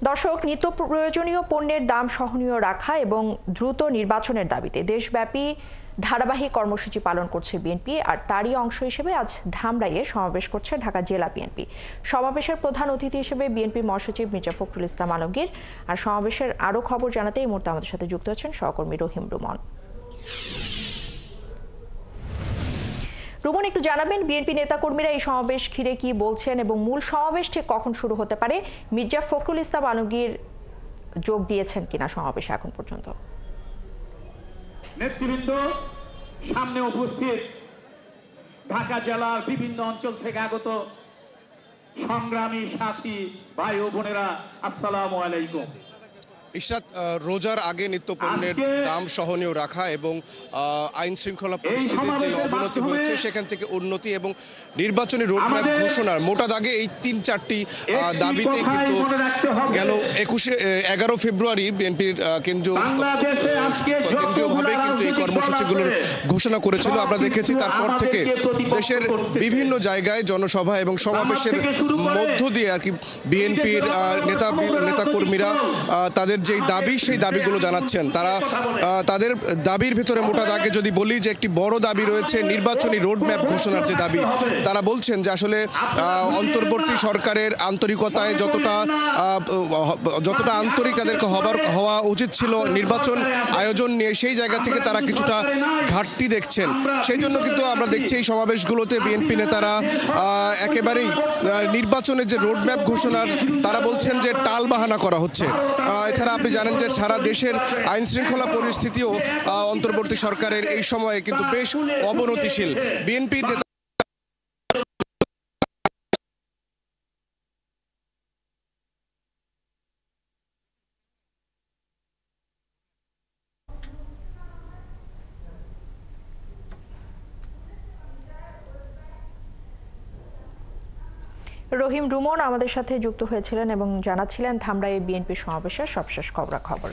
দর্শক, নিত্য প্রয়োজনীয় পণ্যের দাম সহনীয় রাখা এবং দ্রুত নির্বাচনের দাবিতে দেশব্যাপী ধারাবাহিক কর্মসূচি পালন করছে বিএনপি। আর তারই অংশ হিসেবে আজ ধামরাইয়ে সমাবেশ করছে ঢাকা জেলা বিএনপি। সমাবেশের প্রধান অতিথি হিসেবে বিএনপি মহাসচিব মির্জা ফখরুল ইসলাম আলমগীর। আর সমাবেশের আরও খবর জানাতে এই মুহূর্তে আমাদের সাথে যুক্ত হচ্ছেন সহকর্মী রহিম রুমন। রুমন, একটু জানাবেন বিএনপি নেতাকর্মীরা এই সমাবেশ ঘিরে কি বলছেন এবং মূল সমাবেশ ঠিক কখন শুরু হতে পারে? মির্জা ফখরুল ইসলাম আলমগীর যোগ দিয়েছেন কিনা সমাবেশে এখন পর্যন্ত? নেতৃবৃন্দ সামনে উপস্থিত, ঢাকা জেলার বিভিন্ন অঞ্চল থেকে আগত সংগ্রামী সাথী ভাই ও বোনেরা, আসসালামু আলাইকুম। ইশরাত, রোজার আগে নিত্য পণ্যের দাম সহনীয় রাখা এবং আইন শৃঙ্খলা পরিস্থিতির যে অবনতি হয়েছে সেখান থেকে উন্নতি এবং নির্বাচনী রোডম্যাপ ঘোষণার মোটা দাগে এই ৩-৪টি দাবিতেই কিন্তু গেল 11 ফেব্রুয়ারি বিএনপির কেন্দ্রীয়ভাবে কিন্তু এই কর্মসূচিগুলোর ঘোষণা করেছিল। আমরা দেখেছি তারপর থেকে দেশের বিভিন্ন জায়গায় জনসভা এবং সমাবেশের মধ্য দিয়ে আর কি বিএনপির নেতাকর্মীরা তাদের যেই দাবি সেই দাবিগুলো জানাচ্ছেন। তারা তাদের দাবির ভিতরে মোটা দাগে যদি বলি যে একটি বড় দাবি রয়েছে নির্বাচনী রোডম্যাপ ঘোষণার যে দাবি। তারা বলছেন যে আসলে অন্তর্বর্তী সরকারের আন্তরিকতায় যতটা আন্তরিক তাদেরকে হওয়া উচিত ছিল নির্বাচন আয়োজন নিয়ে, সেই জায়গা থেকে তারা কিছুটা ঘাটতি দেখছেন। সেই জন্য কিন্তু আমরা দেখছি এই সমাবেশগুলোতে বিএনপি নেতারা একেবারেই নির্বাচনের যে রোডম্যাপ ঘোষণার তারা বলছেন যে টালবাহানা করা হচ্ছে। এছাড়া আপনি জানেন যে সারা দেশের আইন শৃঙ্খলা পরিস্থিতিও অন্তর্বর্তী সরকারের এই সময়ে কিন্তু বেশ অবনতিশীল। বিএনপির নেতা রহিম রুমন আমাদের সাথে যুক্ত হয়েছিলেন এবং জানাচ্ছিলেন ধামরাই বিএনপি সমাবেশের সবশেষ খবরাখবর।